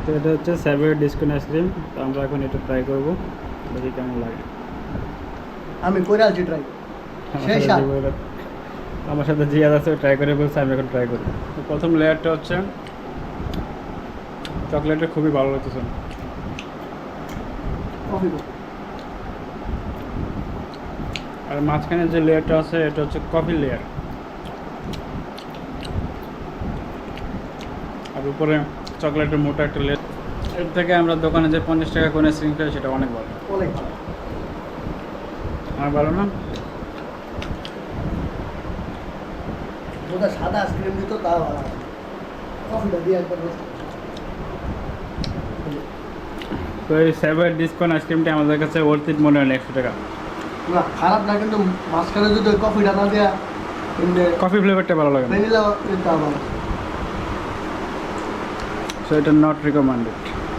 তো এটা হচ্ছে স্যাভয়ের ডিসকন আইসক্রিম। তো আমরা এখন এটা ট্রাই করবো, দেখি কেমন লাগে। আমি করে আছি ট্রাই। আমার সেই সাথে স্বাদ। আমার সাথে জিয়াদ আছে, ট্রাই করে বলছে, আমি এখন ট্রাই করি। তো প্রথম লেয়ারটা হচ্ছে চকলেটের, খুবই ভালো লাগতেছে। কফি আর মাঝখানে যে লেয়ারটা আছে এটা হচ্ছে কফি লেয়ার, আর উপরে চকলেটের মোটা একটা লেয়ার। এর থেকে আমরা দোকানে যে 50 টাকা করে আইসক্রিম খাই সেটা অনেক ভালো। অনেক ভালো। আমার ভালো না? ওটা সাদা আইসক্রিম দিত তা ভালো। কফিটা দিয়ে একবার তো এই স্যাভয়ের ডিসকন আইসক্রিমটা আমাদের কাছে ওয়ার্থ ইট মনে হয় না 100 টাকা। না খারাপ না, কিন্তু মাঝখানে যদি ওই কফিটা না দেওয়া এমনি কফি ফ্লেভারটা ভালো লাগে না, ভ্যানিলা এটা ভালো। সো এটা নট রিকমেন্ডেড।